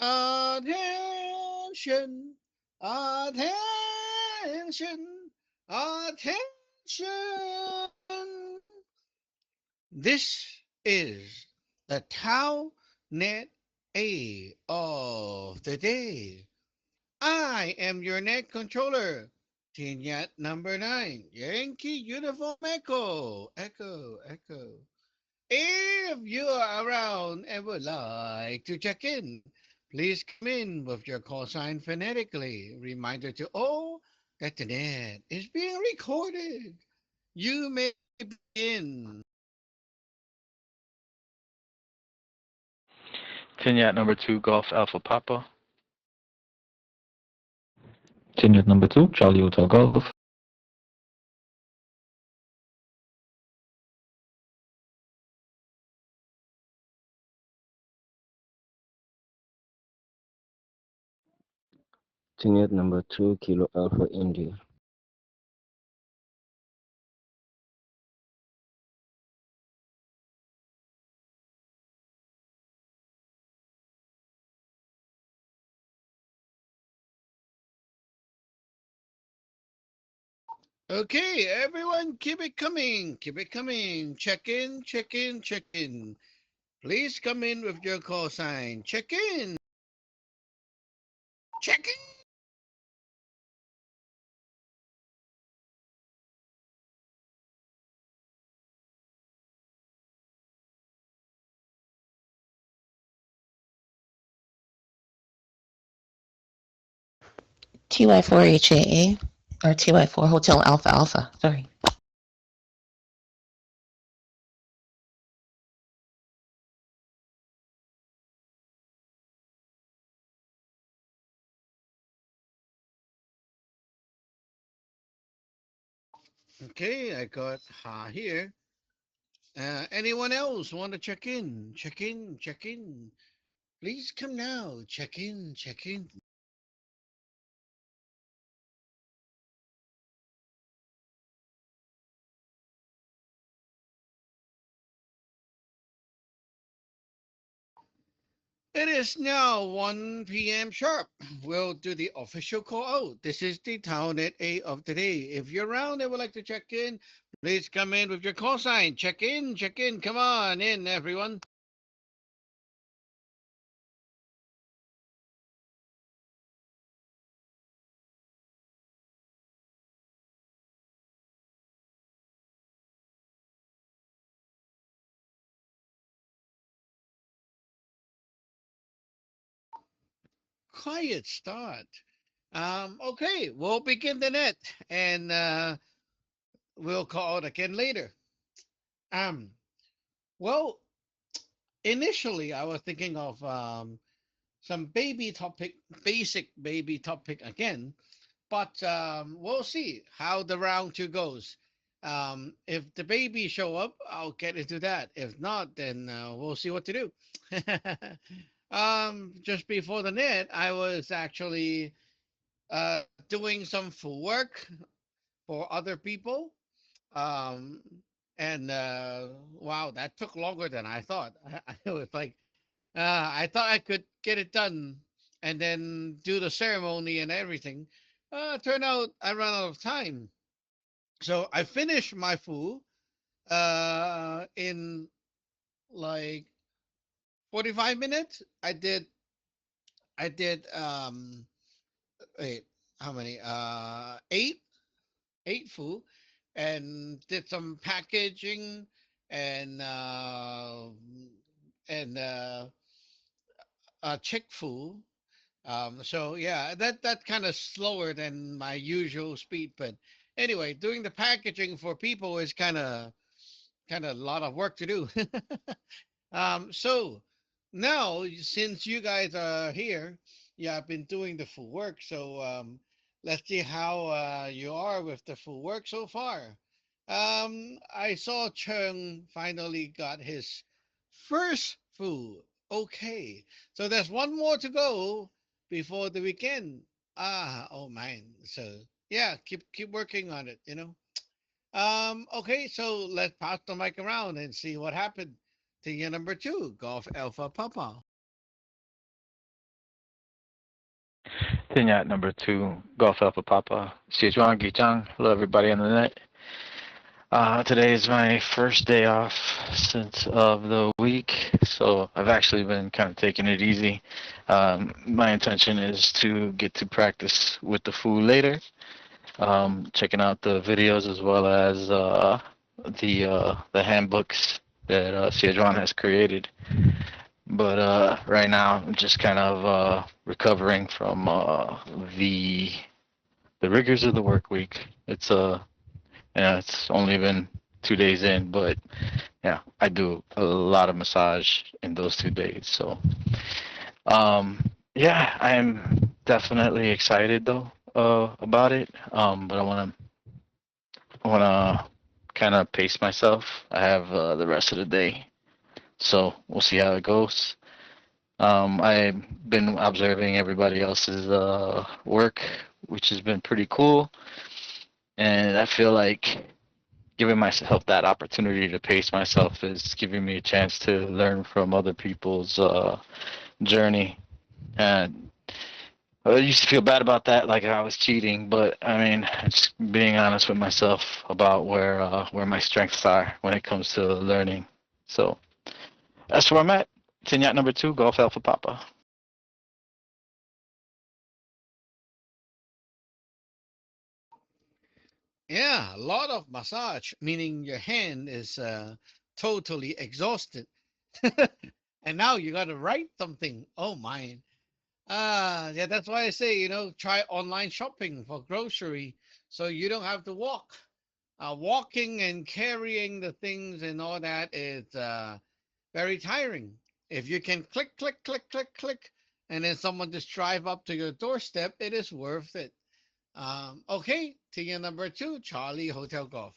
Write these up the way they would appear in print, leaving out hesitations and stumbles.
Attention, attention, attention. This is the Tau Net A of the day. I am your net controller, Tinyat number 9, Yankee Uniform Echo, Echo, Echo. If you are around and would like to check in, please come in with your call sign phonetically. Reminder to all that the net is being recorded. You may begin. Tenyat number 2, Golf Alpha Papa. Tenured number 2, Charlie Hotel Golf. Tenured number 2, Kilo Alpha India. Okay, everyone, keep it coming. Keep it coming. Check in, check in, check in. Please come in with your call sign. Check in. Check in. TY4HAA or TY4 Hotel Alpha Alpha. Sorry. Okay, I got Ha here. Anyone else want to check in? Check in, check in. Please come now. Check in, check in. It is now 1 p.m. sharp. We'll do the official call out. This is the Town at A of the day. If you're around and would like to check in, please come in with your call sign. Check in, check in. Come on in, everyone. Quiet start. Okay, we'll begin the net and we'll call it again later. Um, well, initially I was thinking of some baby topic, basic baby topic again, but we'll see how the round two goes. If the baby show up, I'll get into that. If not, then we'll see what to do. Just before the net, I was actually doing some full work for other people. Um, and wow, that took longer than I thought. I was like, I thought I could get it done and then do the ceremony and everything. Turned out I ran out of time. So I finished my food in like 45 minutes. I did wait, how many? Eight food and did some packaging and and chick food. So yeah, that kind of slower than my usual speed, but anyway, doing the packaging for people is kind of a lot of work to do. So now since you guys are here, yeah, I've been doing the full work. So let's see how you are with the full work so far. I saw Chung finally got his first food. Okay, so there's one more to go before the weekend. Oh man. So yeah, keep working on it. Okay, so let's pass the mic around and see what happened to year number two, Golf Alpha Papa. Yacht number 2, Golf Alpha Papa, Sichuan Gichang. Hello, everybody on the net. Today is my first day off since of the week, so I've actually been kind of taking it easy. My intention is to get to practice with the food later, checking out the videos as well as the handbooks that Sichuan has created. But right now, I'm just kind of recovering from the rigors of the work week. It's only been 2 days in, but yeah, I do a lot of massage in those 2 days. So yeah, I'm definitely excited though about it. But I wanna kind of pace myself. I have the rest of the day, so we'll see how it goes. I've been observing everybody else's work, which has been pretty cool, and I feel like giving myself that opportunity to pace myself is giving me a chance to learn from other people's journey. And I used to feel bad about that, like I was cheating, but I mean, just being honest with myself about where my strengths are when it comes to learning. So that's where I'm at. Yacht number 2, Golf Alpha Papa. Yeah, a lot of massage, meaning your hand is totally exhausted. And now you got to write something. Oh my. Yeah, that's why I say, try online shopping for grocery so you don't have to walk. Walking and carrying the things and all that is very tiring. If you can click, click, click, click, click, and then someone just drive up to your doorstep, it is worth it. Okay, tier number 2, Charlie Hotel Golf.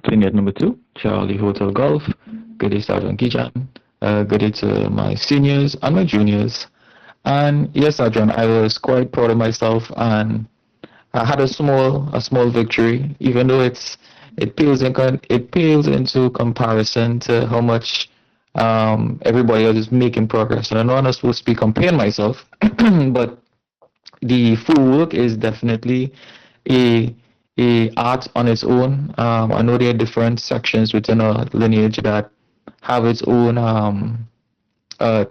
Yacht number 2, Charlie Hotel Golf. Good day, Sergeant Gichan. Good day to my seniors and my juniors. And yes, Sergeant, I was quite proud of myself, and I had a small victory, even though it pales into comparison to how much everybody else is making progress. And I know I'm not supposed to be comparing myself, but the footwork is definitely a a art on its own. I know there are different sections within a lineage that have its own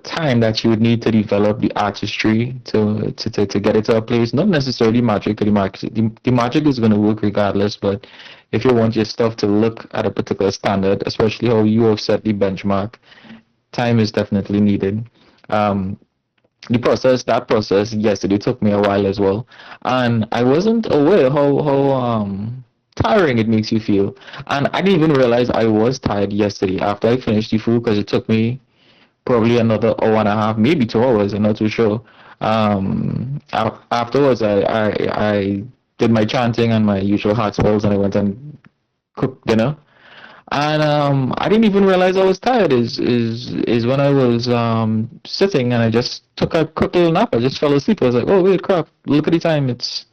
time that you would need to develop the artistry to get it to a place. Not necessarily magic. The magic is going to work regardless, but if you want your stuff to look at a particular standard, especially how you have set the benchmark, time is definitely needed. Um, that process yesterday took me a while as well, and I wasn't aware how tiring it makes you feel, and I didn't even realize I was tired yesterday after I finished the food because it took me probably another hour and a half, maybe 2 hours. I'm not too sure. Afterwards, I did my chanting and my usual heart spells, and I went and cooked dinner. And I didn't even realize I was tired. Is when I was sitting and I just took a quick little nap. I just fell asleep. I was like, oh wait, crap! Look at the time. It's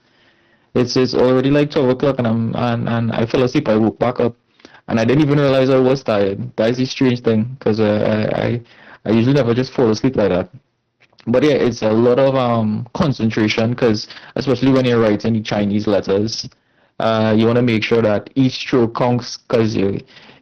already like 12 o'clock, and I fell asleep. I woke back up, and I didn't even realize I was tired. That's the strange thing, because I usually never just fall asleep like that. But yeah, it's a lot of concentration, because especially when you're writing the Chinese letters, you want to make sure that each stroke counts. Because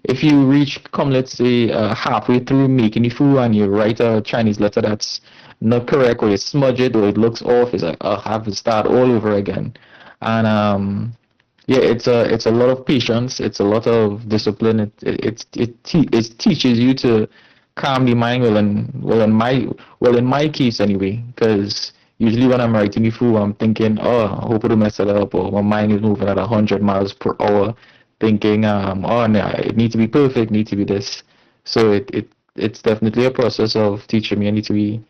if you come, let's say, halfway through making the foo and you write a Chinese letter that's not correct, or you smudge it, or it looks off, it's like I'll have to start all over again. And yeah, it's a lot of patience. It's a lot of discipline. It teaches you to calm the mind. Well in my case anyway, because usually when I'm writing the fool, I'm thinking, oh, I hope I don't mess it up, or my mind is moving at 100 miles per hour, thinking, oh, no, it needs to be perfect, need to be this. So it's definitely a process of teaching me. I need to be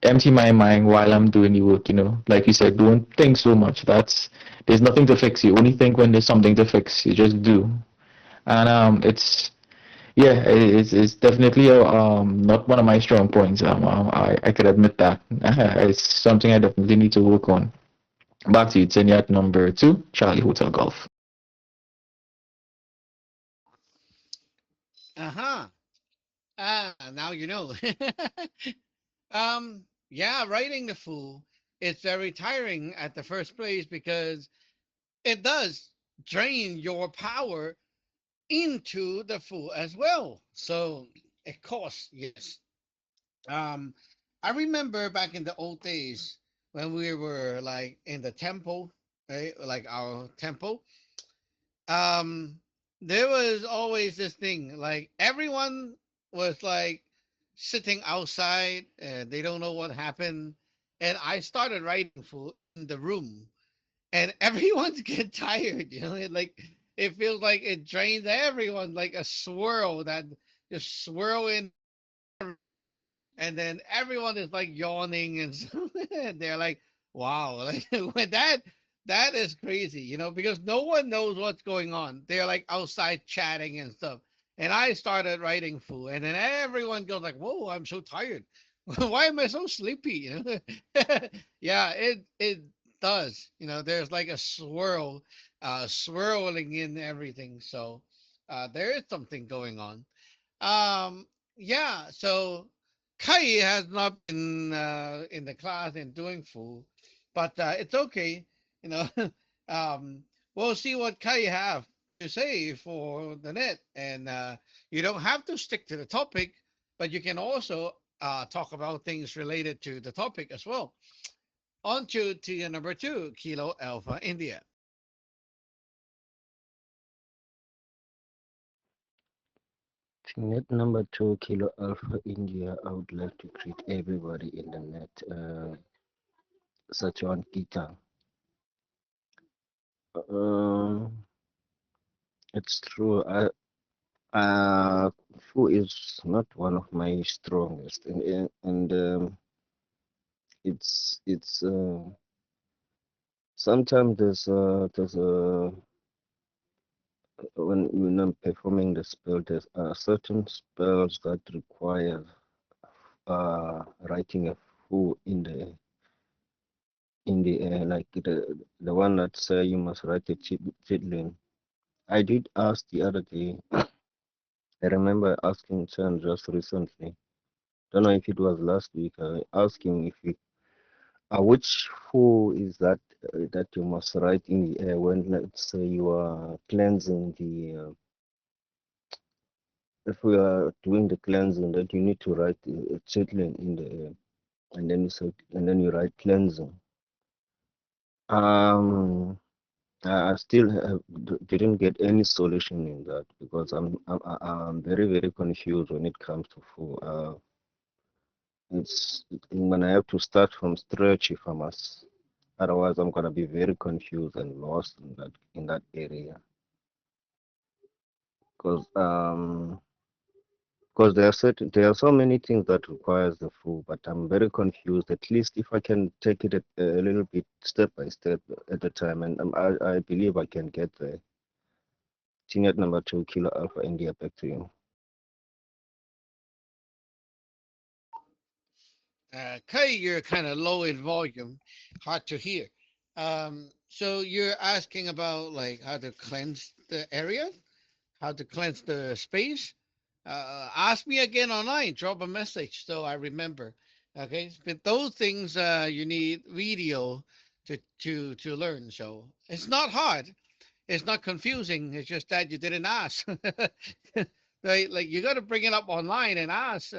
empty my mind while I'm doing the work, Like you said, don't think so much. There's nothing to fix. You only think when there's something to fix. You just do. And yeah, it's definitely not one of my strong points. I could admit that. It's something I definitely need to work on. Back to you, Yacht number 2, Charlie Hotel Golf. Uh-huh. Now you know. um, yeah, writing the Fu, it's very tiring at the first place because it does drain your power into the Fu as well. So it costs, yes. Um, I remember back in the old days when we were like in the temple, right? Like our temple. Um, there was always this thing, like everyone was like sitting outside and they don't know what happened. And I started writing for in the room and everyone's get tired, like it feels like it drains everyone like a swirl that just swirl in, and then everyone is like yawning and so and they're like, wow, like when that is crazy, because no one knows what's going on. They're like outside chatting and stuff. And I started writing food, and then everyone goes like, whoa, I'm so tired. Why am I so sleepy? Yeah, it does. There's like a swirling in everything. So there is something going on. Yeah, so Kai has not been in the class and doing full, but it's okay. You know, um, we'll see what Kai have to say for the net, and you don't have to stick to the topic, but you can also talk about things related to the topic as well. On to your number two, Kilo Alpha India. Net number 2, Kilo Alpha India. I would like to greet everybody in the net. Sachuan Kita. It's true. Food is not one of my strongest, and it's sometimes there's a when I'm performing the spell, there's certain spells that require writing a fu in the air, like the one that say you must write a chitlin. I did ask the other day. I remember asking Chan just recently. Don't know if it was last week. I asked him if he, which fu is that you must write in the air when, let's say, you are cleansing the. If we are doing the cleansing, that you need to write a chitlin in the air, and then you said, and then you write cleansing. Um, I still didn't get any solution in that because I'm very very confused when it comes to food. It's when I have to start from scratch if I must. Otherwise, I'm gonna be very confused and lost in that area. Because there are so many things that requires the food, but I'm very confused. At least if I can take it a little bit step by step at a time, and I believe I can get there. Senior number 2, Kilo Alpha India, back to you. Kai, you're kind of low in volume, hard to hear. So you're asking about like how to cleanse the area, how to cleanse the space. Ask me again online. Drop a message so I remember. Okay, but those things you need video to learn. So it's not hard. It's not confusing. It's just that you didn't ask. Right? Like you got to bring it up online and ask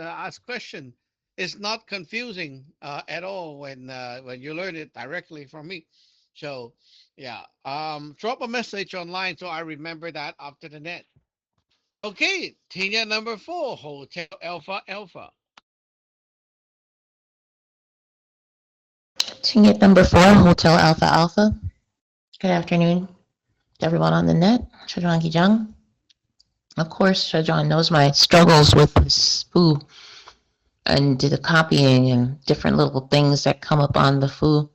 question. It's not confusing at all when you learn it directly from me. So yeah, drop a message online so I remember that after the net. Okay, Tina number 4, Hotel Alpha Alpha. Ticket number 4, Hotel Alpha Alpha. Good afternoon to everyone on the net. Shajwan Gijang. Of course, Shajwan knows my struggles with this foo and the copying and different little things that come up on the foo.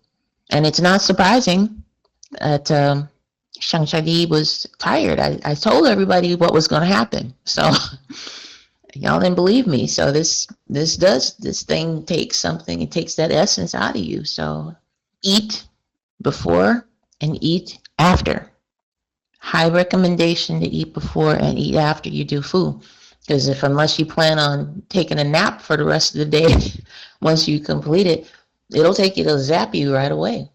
And it's not surprising that Shang Shadi was tired. I told everybody what was going to happen. So y'all didn't believe me. So this thing takes something. It takes that essence out of you. So eat before and eat after. High recommendation to eat before and eat after you do food. Because if unless you plan on taking a nap for the rest of the day, once you complete it, it'll take you to zap you right away.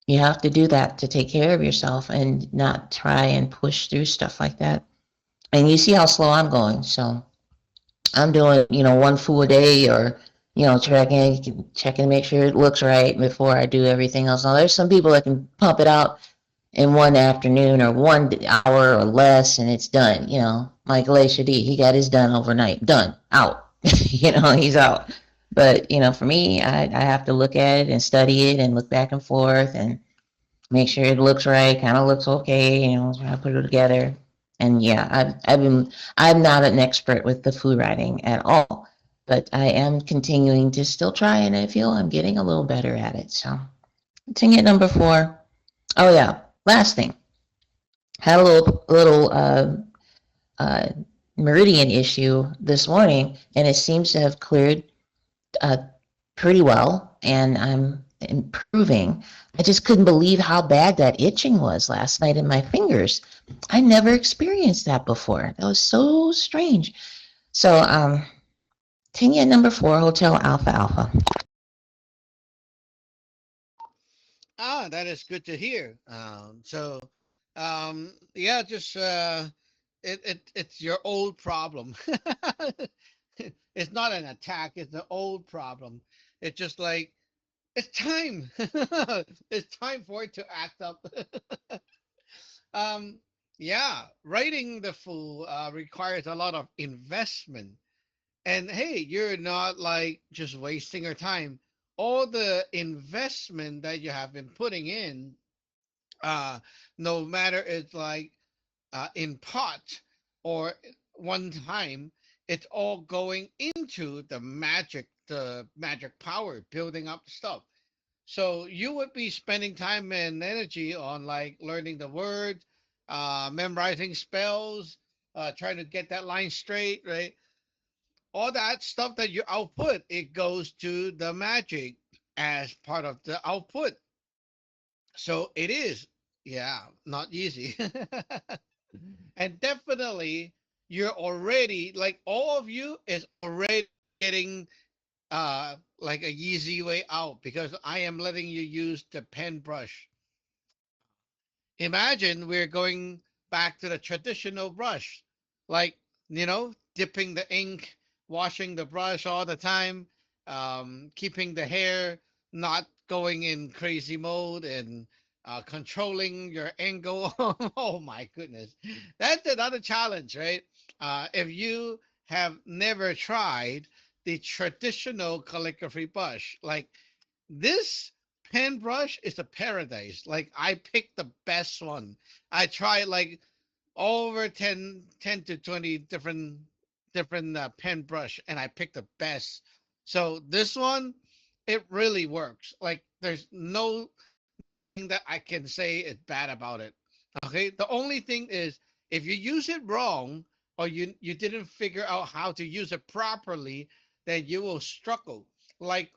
You have to do that to take care of yourself and not try and push through stuff like that. And you see how slow I'm going. So I'm doing, one food a day, or, checking to make sure it looks right before I do everything else. Now, there's some people that can pump it out in one afternoon or 1 hour or less, and it's done. Michael A. Shadi, he got his done overnight. Done. Out. He's out. But, for me, I have to look at it and study it and look back and forth and make sure it looks right, kind of looks okay, I put it together. And yeah, I'm not an expert with the food writing at all, but I am continuing to still try, and I feel I'm getting a little better at it. So, ticket number 4. Oh yeah, last thing. Had a little uh, meridian issue this morning, and it seems to have cleared uh, pretty well, and I'm improving. I just couldn't believe how bad that itching was last night in my fingers. I never experienced that before. That was so strange. So, Tingya number 4, Hotel Alpha Alpha. That is good to hear. Yeah, just it's your old problem. It's not an attack; it's an old problem. It's just like it's time. It's time for it to act up. um, yeah, writing the fool requires a lot of investment. And hey, you're not like just wasting your time. All the investment that you have been putting in, uh, no matter it's like in pot or one time, it's all going into the magic power, building up stuff. So you would be spending time and energy on like learning the word, memorizing spells, trying to get that line straight, right? All that stuff that you output, it goes to the magic as part of the output. So it is, yeah, not easy. And definitely you're already like all of you is already getting like a easy way out because I am letting you use the pen brush. Imagine we're going back to the traditional brush, like, dipping the ink, washing the brush all the time, keeping the hair not going in crazy mode, and controlling your angle. Oh my goodness. That's another challenge, right? If you have never tried the traditional calligraphy brush, like this pen brush is a paradise. Like I picked the best one. I tried like over 10 to 20 different pen brush, and I picked the best. So this one, it really works. Like there's no thing that I can say is bad about it. Okay, the only thing is if you use it wrong or you didn't figure out how to use it properly, then you will struggle. Like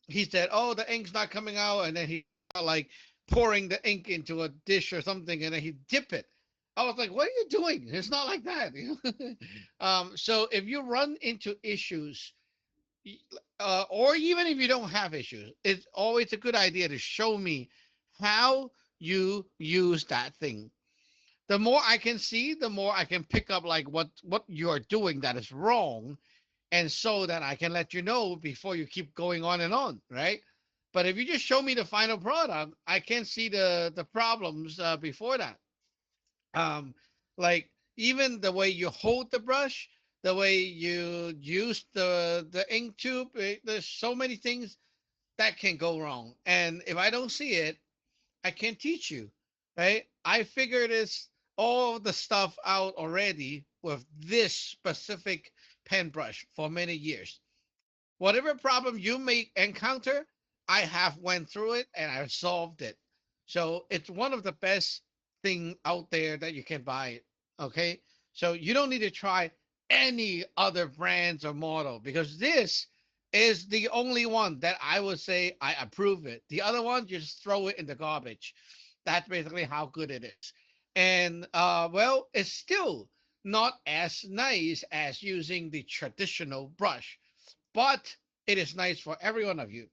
he said, "Oh, the ink's not coming out," and then he like pouring the ink into a dish or something, and then he dip it. I was like, "What are you doing? It's not like that." So if you run into issues, or even if you don't have issues, it's always a good idea to show me how you use that thing. The more I can see, the more I can pick up like what you're doing that is wrong, and so that I can let you know before you keep going on, right? But if you just show me the final product, I can see the problems before that. Um, like even the way you hold the brush, the way you use the ink tube, there's so many things that can go wrong. And if I don't see it, I can't teach you, right? I figured this all the stuff out already with this specific pen brush for many years. Whatever problem you may encounter, I have went through it and I've solved it. So it's one of the best thing out there that you can buy it. Okay. So you don't need to try any other brands or model because this is the only one that I would say I approve it. The other one, you just throw it in the garbage. That's basically how good it is. And well, it's still not as nice as using the traditional brush, but it is nice for every one of you.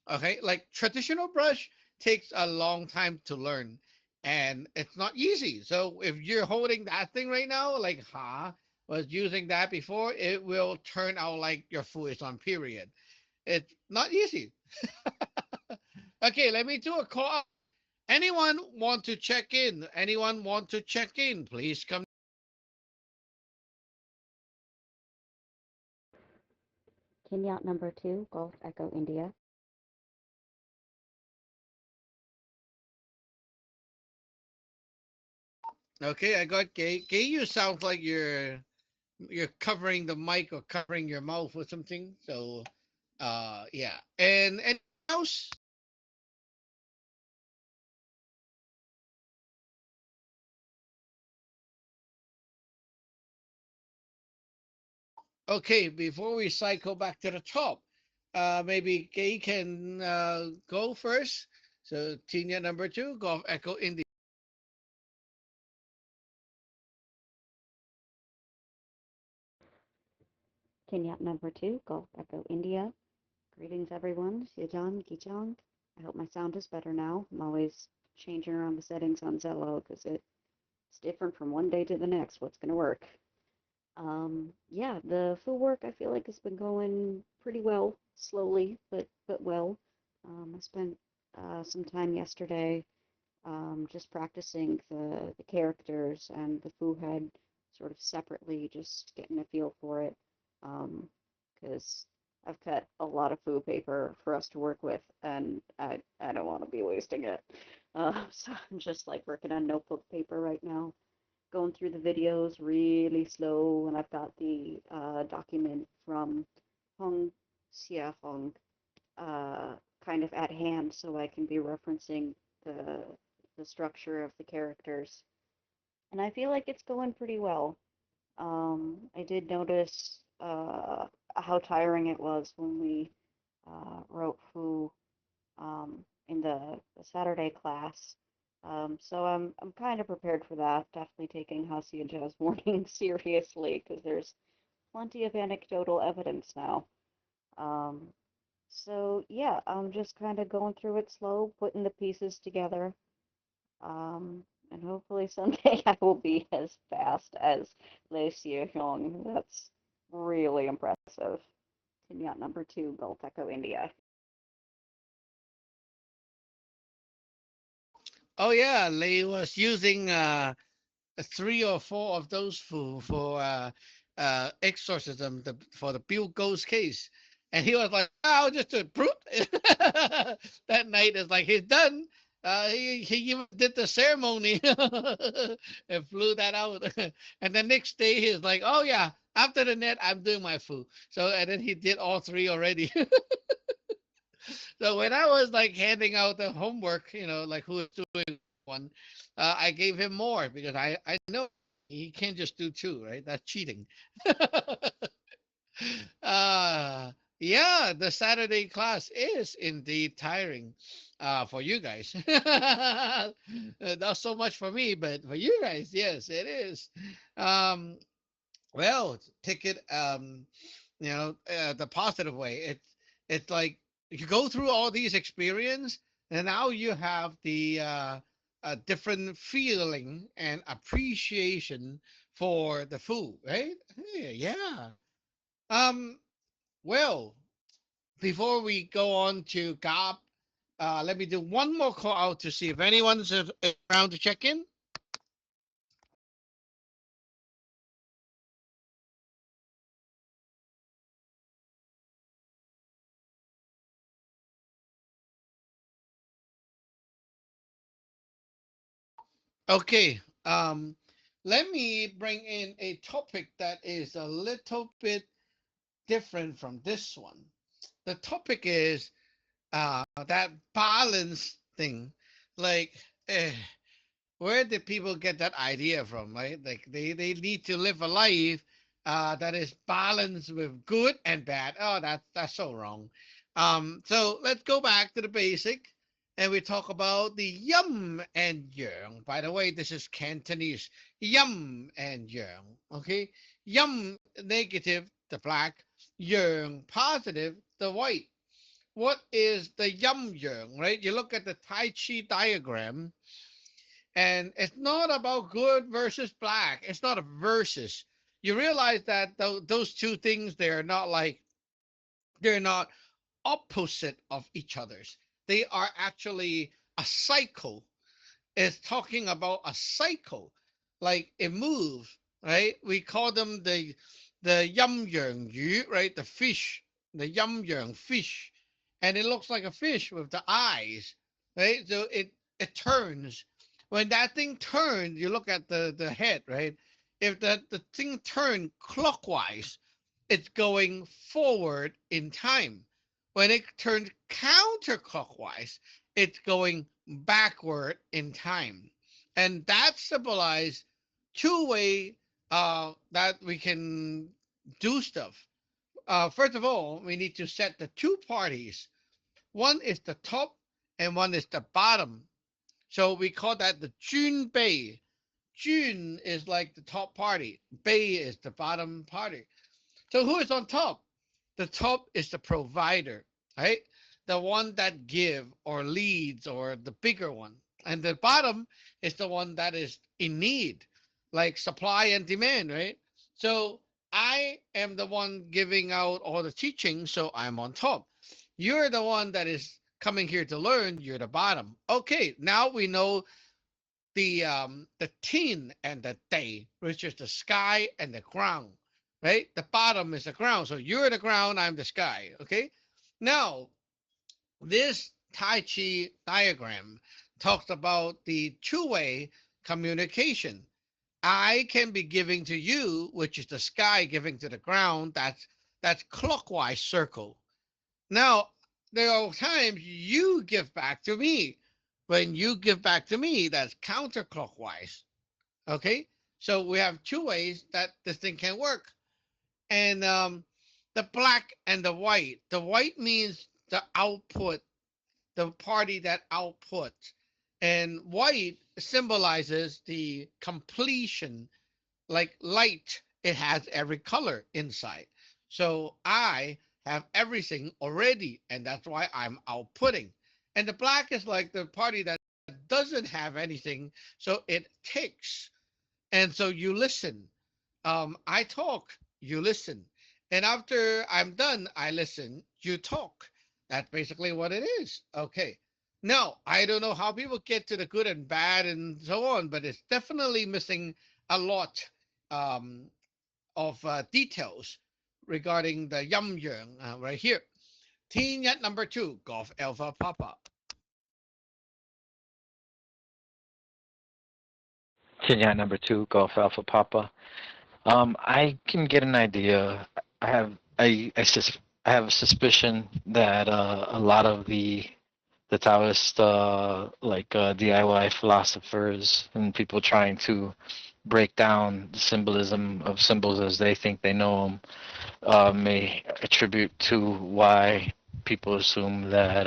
Okay, like traditional brush takes a long time to learn, and it's not easy. So if you're holding that thing right now, like Ha was using that before, it will turn out like your foot is on period. It's not easy. Okay, let me do a call. Anyone want to check in? Anyone want to check in? Please come. Kenya number 2, Golf Echo India. Okay, I got Gay. Gay, you sound like you're covering the mic or covering your mouth or something. So, yeah. And anything else? Okay, before we cycle back to the top, maybe Gay can go first. So, Tina number 2, Golf Echo India. Kenya number 2, Golf Echo India. Greetings, everyone. Sejong, Gichong. I hope my sound is better now. I'm always changing around the settings on Zello because it's different from one day to the next. What's going to work? Yeah, the food work I feel like has been going pretty well, slowly but well. I spent some time yesterday just practicing the characters and the Fu head sort of separately, just getting a feel for it. Because I've cut a lot of Fu paper for us to work with, and I don't want to be wasting it. So I'm just like working on notebook paper right now, going through the videos really slow, and I've got the document from Hong Xia Hong uh, kind of at hand, so I can be referencing the the structure of the characters. And I feel like it's going pretty well. I did notice how tiring it was when we wrote Fu in the Saturday class. So I'm kind of prepared for that. Definitely taking Hasi and Jazz warning seriously because there's plenty of anecdotal evidence now. Um, so yeah, I'm just kind of going through it slow, putting the pieces together. And hopefully someday I will be as fast as Lei Xiaoyong. That's really impressive. Yacht number 2, Gulf Echo India. Oh yeah, Lei was using 3 or 4 of those for exorcism for the Bill Ghost case, and he was like, "Oh, just a brute." That night is like he's done. He even did the ceremony and flew that out, and the next day he's like, "Oh yeah, after the net, I'm doing my food." So and then he did all 3 already. So when I was like handing out the homework, like who was doing one, I gave him more because I know he can't just do 2, right? That's cheating. uh, yeah, the Saturday class is indeed tiring for you guys. Not so much for me, but for you guys, yes, it is. Um, well, take it, the positive way. It's like you go through all these experience, and now you have the a different feeling and appreciation for the food, right? Yeah. Um. Well, before we go on to Gab, let me do one more call out to see if anyone's around to check in. Okay. Let me bring in a topic that is a little bit different from this one. The topic is that balance thing. Like, eh, where did people get that idea from, right? Like they need to live a life that is balanced with good and bad. Oh, that's so wrong. So let's go back to the basic and we talk about the yum and yang. By the way, this is Cantonese. Yum and yang. Okay, yum negative, the black, yang positive, the white. What is the yum yang, right? You look at the Tai Chi diagram, and it's not about good versus black. It's not a versus. You realize that those two things, they're not opposite of each other's. They are actually a cycle. It's talking about a cycle, like a move, right? We call them the yum yang yu, right? The fish, the yum yang fish, and it looks like a fish with the eyes, right? So it turns. When that thing turns, you look at the head, right? If the thing turned clockwise, it's going forward in time. When it turns counterclockwise, it's going backward in time. And that symbolizes two-way that we can do stuff. First of all, we need to set the two parties. One is the top and one is the bottom. So we call that the Jun Bei. Jun is like the top party. Bei is the bottom party. So who is on top? The top is the provider, right? The one that give or leads or the bigger one. And the bottom is the one that is in need, like supply and demand, right? So I am the one giving out all the teaching, so I'm on top. You're the one that is coming here to learn, you're the bottom. Okay, now we know the tin and the day, which is the sky and the ground, right? The bottom is the ground. So you're the ground, I'm the sky. Okay. Now, this Tai Chi diagram talks about the two-way communication. I can be giving to you, which is the sky giving to the ground. That's clockwise circle. Now, there are times you give back to me. When you give back to me, that's counterclockwise. Okay, so we have two ways that this thing can work. And the black and the white. The white means the output, the party that outputs, and white symbolizes the completion, like light. It has every color inside. So I have everything already, and that's why I'm outputting. And the black is like the party that doesn't have anything, so it takes. And so you listen. I talk, you listen. And after I'm done, I listen, you talk. That's basically what it is. Okay. Now, I don't know how people get to the good and bad and so on, but it's definitely missing a lot of details regarding the yum yang right here. Teen Yat number 2, Golf Alpha Papa. Kenya number 2, Golf Alpha Papa. I can get an idea. I have a suspicion that a lot of the Taoist DIY philosophers and people trying to break down the symbolism of symbols as they think they know them may attribute to why people assume that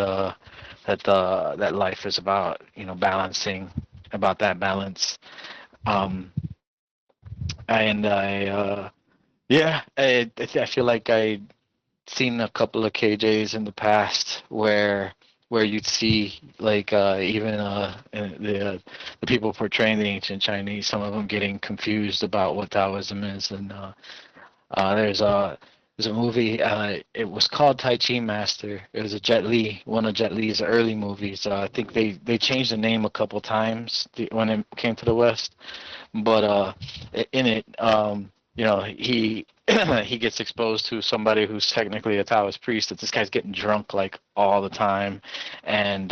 that life is about balancing, about that balance. And I feel like I seen a couple of KJs in the past where you'd see even the people portraying the ancient Chinese, some of them getting confused about what Taoism is, and there's a movie. It was called Tai Chi Master. It was one of Jet Li's early movies. I think they changed the name a couple times when it came to the West, but in it, he he gets exposed to somebody who's technically a Taoist priest. That this guy's getting drunk like all the time, and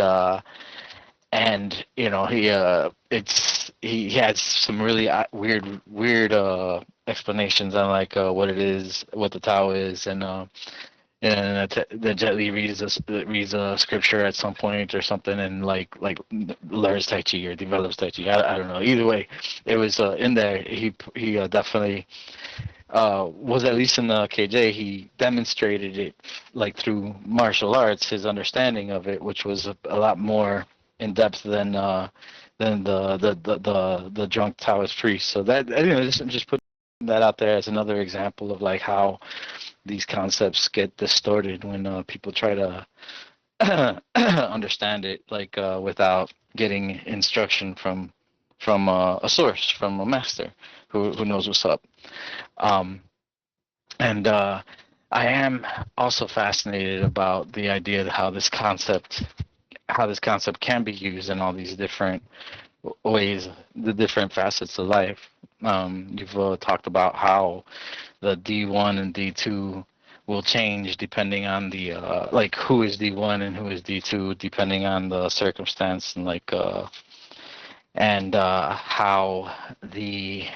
he has some really weird explanations on what it is, what the Tao is, and the Jet Li reads a scripture at some point or something, and learns Tai Chi or develops Tai Chi. I don't know. Either way, it was in there. He definitely was at least in the KJ, he demonstrated it like through martial arts, his understanding of it, which was a lot more in depth than the drunk Taoist priest. So that, just putting that out there as another example of like how these concepts get distorted when people try to understand it like without getting instruction from a source, from a master who knows what's up. Um, and I am also fascinated about the idea of how this concept can be used in all these different ways, the different facets of life. You've talked about how the D1 and D2 will change depending on the like who is D1 and who is D2 depending on the circumstance, and like how the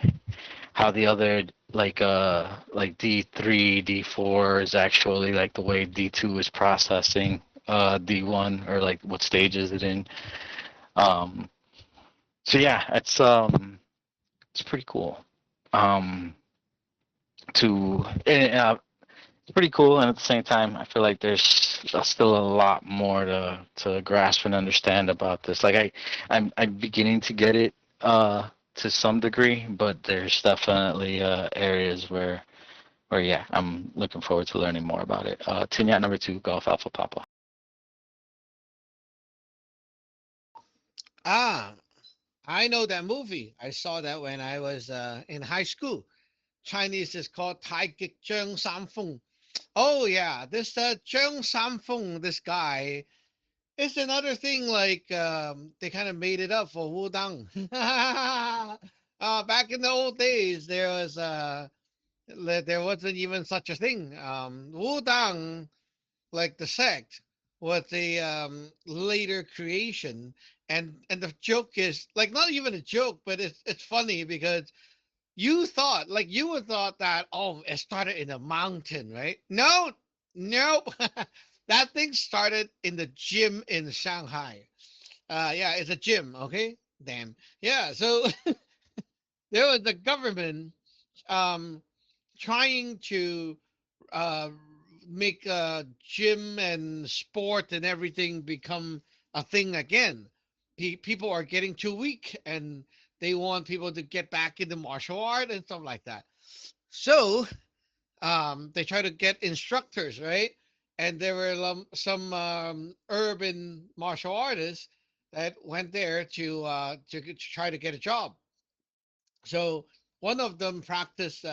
other like D3, D4 is actually like the way D2 is processing D1, or like what stage is it in. So yeah, it's pretty cool. It's pretty cool, and at the same time, I feel like there's still a lot more to grasp and understand about this. Like I'm beginning to get it to some degree, but there's definitely areas where yeah, I'm looking forward to learning more about it. Tinyat number 2, Golf Alpha Papa. Ah, I know that movie. I saw that when I was in high school. Chinese is called Tai Gik Zheng Sam Feng. Oh yeah, this Zheng Sam Feng, this guy, it's another thing like they kind of made it up for Wu Dang. Back in the old days, there wasn't even such a thing. Wu Dang, like the sect, was a later creation, and the joke is like not even a joke, but it's funny because you would thought that it started in a mountain, right? No, nope. That thing started in the gym in Shanghai. Yeah, it's a gym, okay? Damn. Yeah, so there was the government um trying to uh make gym and sport and everything become a thing again. People are getting too weak and they want people to get back into martial art and stuff like that. So they try to get instructors, right? And there were some urban martial artists that went there to try to get a job. So one of them practiced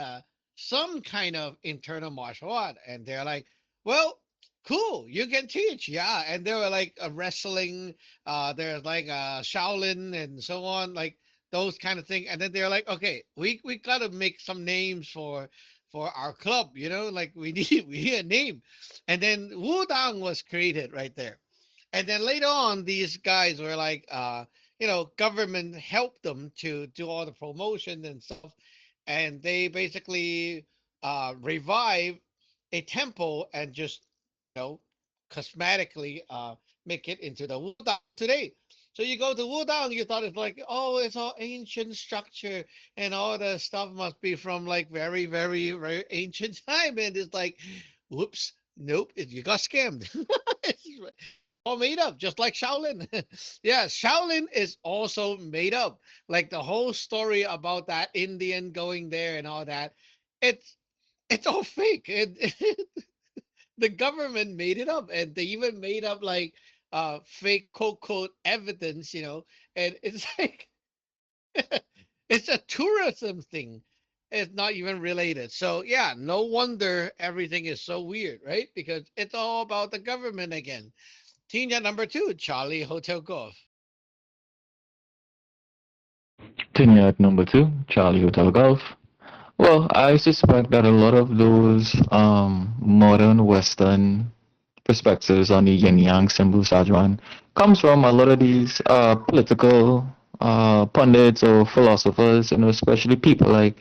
some kind of internal martial art, and they're like, "Well, cool, you can teach, yeah." And they were like a wrestling, there's like Shaolin and so on, like those kind of thing. And then they're like, "Okay, we gotta make some names for our club, like we need a name." And then Wudang was created right there. And then later on, these guys were like, government helped them to do all the promotion and stuff, and they basically revive a temple and just you know cosmetically make it into the Wudang today. So you go to Wudang, you thought it's like, oh, it's all ancient structure and all the stuff must be from like very, very, very ancient time. And it's like, whoops, nope, you got scammed. It's all made up, just like Shaolin. Yeah, Shaolin is also made up. Like the whole story about that Indian going there and all that, it's it's all fake. The government made it up, and they even made up like fake quote evidence, and it's like it's a tourism thing. It's not even related. So yeah, no wonder everything is so weird, right? Because it's all about the government again. Tina number 2, Charlie Hotel Golf. Tinyat number 2, Charlie Hotel Golf. Well, I suspect that a lot of those modern Western perspectives on the yin yang symbol Sajwan comes from a lot of these political pundits or philosophers, especially people like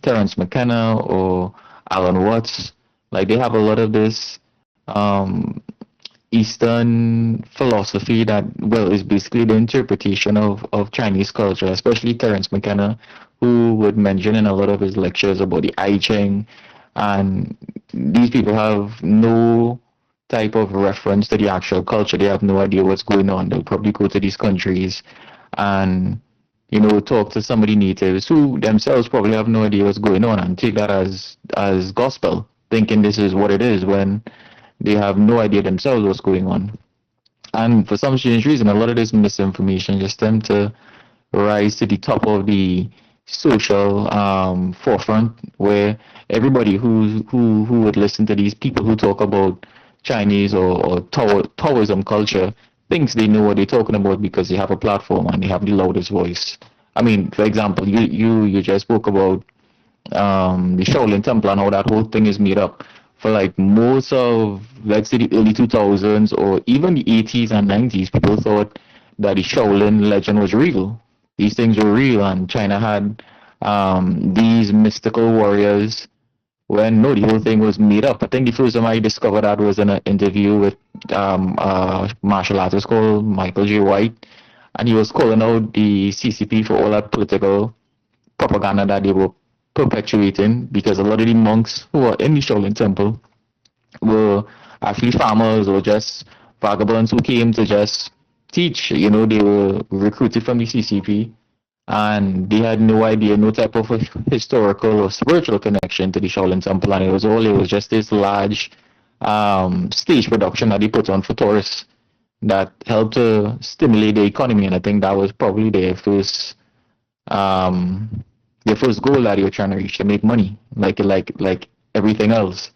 Terence McKenna or Alan Watts. Like they have a lot of this um, Eastern philosophy that, well, is basically the interpretation of Chinese culture, especially Terence McKenna, who would mention in a lot of his lectures about the I Ching. And these people have no type of reference to the actual culture. They have no idea what's going on. They'll probably go to these countries and, talk to some of the natives who themselves probably have no idea what's going on and take that as gospel, thinking this is what it is when they have no idea themselves what's going on. And for some strange reason, a lot of this misinformation just tend to rise to the top of the social forefront, where everybody who would listen to these people who talk about Chinese or Taoism culture thinks they know what they're talking about because they have a platform and they have the loudest voice. I mean, for example, you just spoke about the Shaolin Temple and how that whole thing is made up. For like most of, let's say, the early 2000s or even the 80s and 90s, people thought that the Shaolin legend was real. These things were real, and China had these mystical warriors. When no, the whole thing was made up. I think the first time I discovered that was in an interview with martial artist called Michael J. White, and he was calling out the CCP for all that political propaganda that they were perpetuating, because a lot of the monks who were in the Shaolin Temple were actually farmers or just vagabonds who came to just teach. They were recruited from the CCP and they had no idea, no type of historical or spiritual connection to the Shaolin Temple, and it was just this large stage production that they put on for tourists that helped to stimulate the economy. And I think that was probably um, their first goal that they were trying to reach, to make money, like everything else.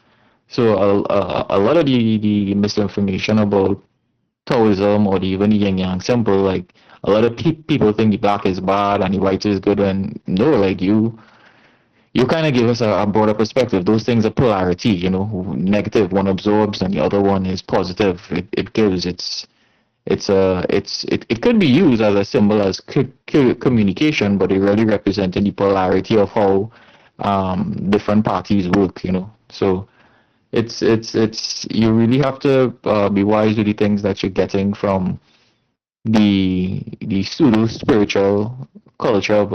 So a lot of the misinformation about Taoism or even the Yin Yang symbol, like a lot of people think the black is bad and the white is good, and no, like you kind of give us a broader perspective. Those things are polarity, negative one absorbs and the other one is positive. It gives it could be used as a symbol as communication, but it really represented the polarity of how different parties work. So it's you really have to be wise with the things that you're getting from the pseudo spiritual culture of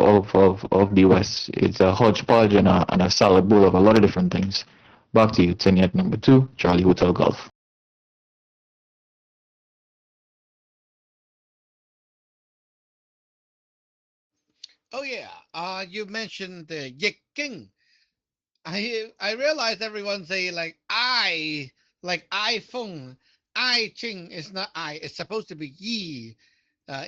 the West. It's a hodgepodge and a salad bowl of a lot of different things. Back to you, Tiniet number 2, Charlie Hotel Golf. Oh yeah. You mentioned the Yiking. I realize everyone say like iPhone. I Ching is not I. It's supposed to be Yi.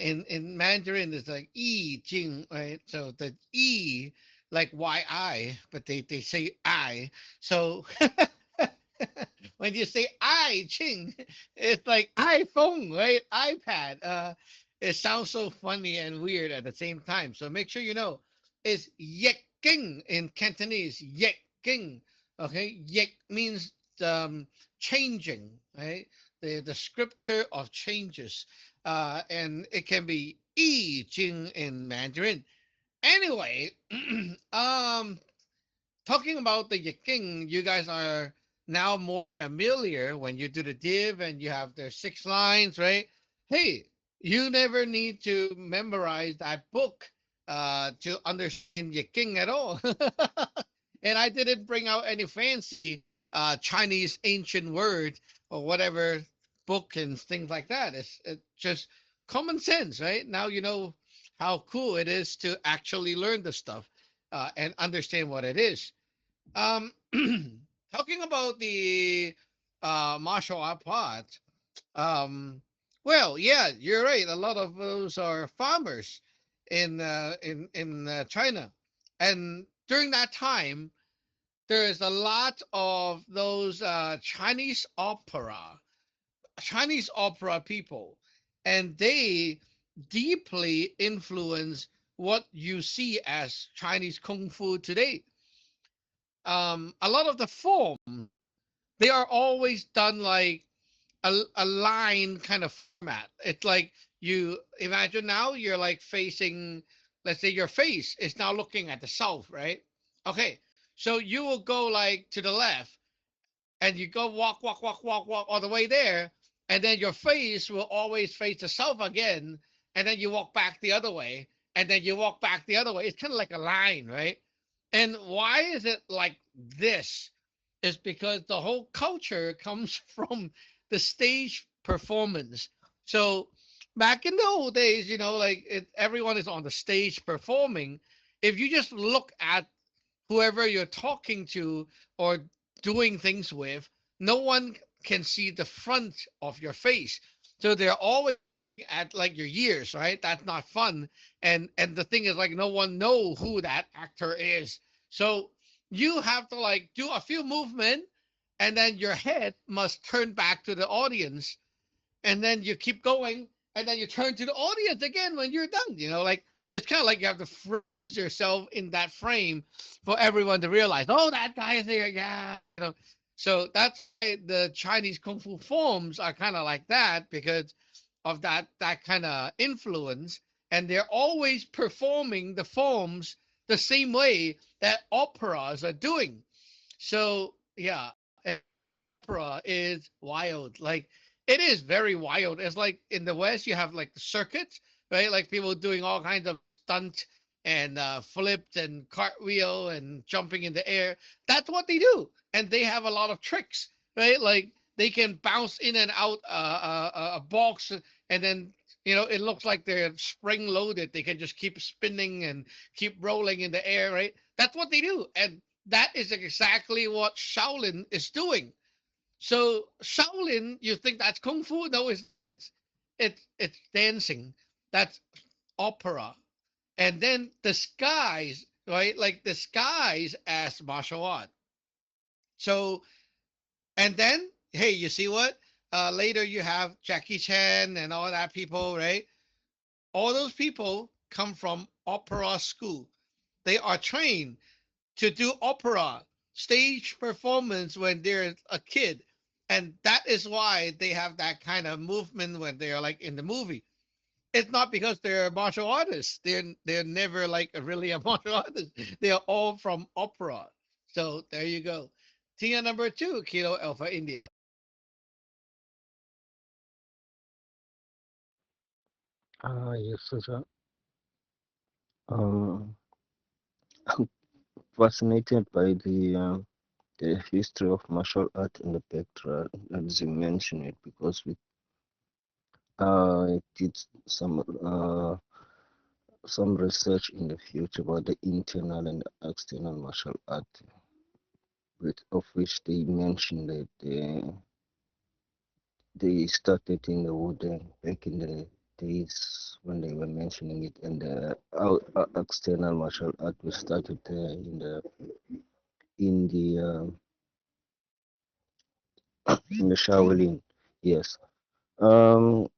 In Mandarin, it's like Yi Jing, right? So the E like Y-I, but they say I. So when you say I Ching, it's like iPhone, right? iPad. It sounds so funny and weird at the same time. So make sure you know it's Yeking in Cantonese. Yeking. Okay, Yek means changing, right? The scripture of changes, and it can be Yi Jing in Mandarin. Anyway, um, talking about the Yiking, you guys are now more familiar when you do the div and you have the 6 lines, right? Hey, you never need to memorize that book to understand Yiking at all. And I didn't bring out any fancy Chinese ancient word or whatever book and things like that. It's just common sense, right? Now you know how cool it is to actually learn the stuff and understand what it is. Um, talking about the martial art part, um, well, yeah, you're right. A lot of those are farmers in China, and during that time, there is a lot of those Chinese opera people, and they deeply influence what you see as Chinese kung fu today. A lot of the form, they are always done like a line kind of format. It's like you imagine now you're like facing, let's say your face is now looking at the south, right? Okay, so you will go like to the left and you go walk, walk, walk, walk, walk all the way there, and then your face will always face the south again, and then you walk back the other way, and then you walk back the other way. It's kind of like a line, right? And why is it like this? Is because the whole culture comes from the stage performance. So back in the old days, like everyone is on the stage performing. If you just look at whoever you're talking to or doing things with, no one can see the front of your face. So they're always at like your ears, right? That's not fun. And the thing is like no one know who that actor is. So you have to like do a few movement and then your head must turn back to the audience and then you keep going and then you turn to the audience again when you're done, like it's kind of like you have to freeze yourself in that frame for everyone to realize, oh, that guy is there, yeah, so that's why the Chinese kung fu forms are kind of like that because of that kind of influence, and they're always performing the forms the same way that operas are doing. So yeah, opera is wild. Like it is very wild. It's like in the West you have like the circuits, right? Like people doing all kinds of stunt and flips and cartwheel and jumping in the air. That's what they do, and they have a lot of tricks, right? Like they can bounce in and out a box, and then it looks like they're spring loaded. They can just keep spinning and keep rolling in the air, right? That's what they do, and that is exactly what Shaolin is doing. So Shaolin, you think that's kung fu? No, it's dancing. That's opera. And then the skies, right? Like the skies as martial art. So and then hey, you see what? Later you have Jackie Chan and all that people, right? All those people come from opera school. They are trained to do opera stage performance when they're a kid, and that is why they have that kind of movement when they're like in the movie. It's not because they're martial artists. They're never like really a martial artist. They are all from opera. So there you go. Tia number 2, Kilo Alpha India. Yes, sir. Um, I'm fascinated by the history of martial art in the background, as you mentioned it, because we did some research in the future about the internal and external martial art, of which they mentioned that they started in the Wudang back in the days when they were mentioning it, and the external martial art was started in the Shaolin. Yes. Now,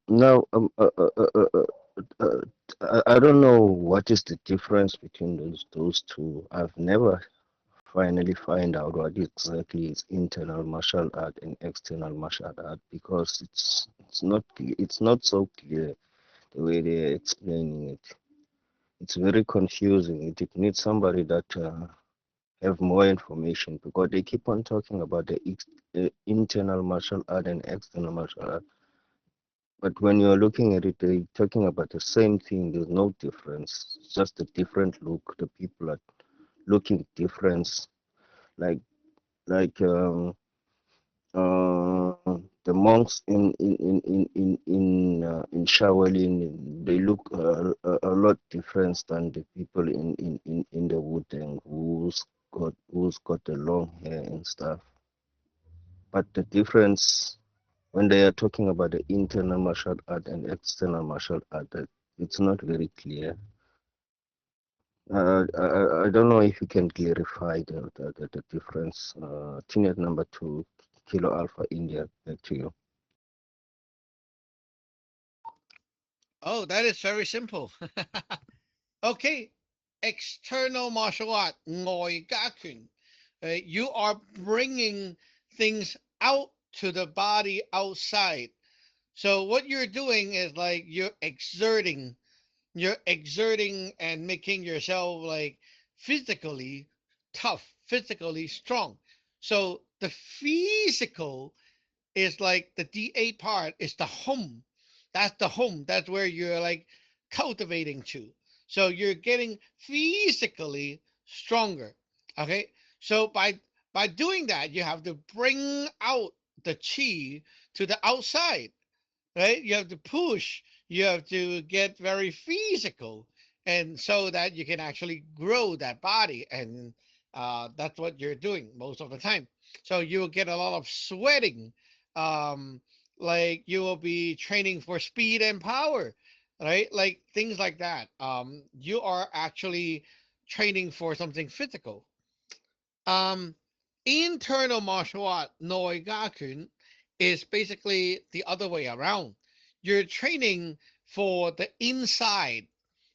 I don't know what is the difference between those two. I've never finally find out what exactly is internal martial art and external martial art, because it's not so clear the way they're explaining it. It's very confusing. It needs somebody that have more information, because they keep on talking about the internal martial art and external martial art. But when you're looking at it, they're talking about the same thing. There's no difference. It's just a different look. The people are looking different. Like like uh, the monks in Shaolin, they look a lot different than the people in the Wudang who's got the long hair and stuff. But the difference when they are talking about the internal martial art and external martial art, it's not very clear. I don't know if you can clarify the difference. Tenet number 2, Kilo Alpha India, back to you. Oh, that is very simple. Okay, external martial art, Ngoi Gakun. You are bringing things out to the body outside. So what you're doing is like you're exerting and making yourself like physically tough, physically strong. So the physical is like the D8 part is the home. That's the home. That's where you're like cultivating to. So you're getting physically stronger. Okay. So by doing that, you have to bring out the chi to the outside, right? You have to push, you have to get very physical, and so that you can actually grow that body. And that's what you're doing most of the time. So you will get a lot of sweating. Um, like you will be training for speed and power, right? Like things like that. You are actually training for something physical. Um, Internal martial art, Noigakun, is basically the other way around. You're training for the inside.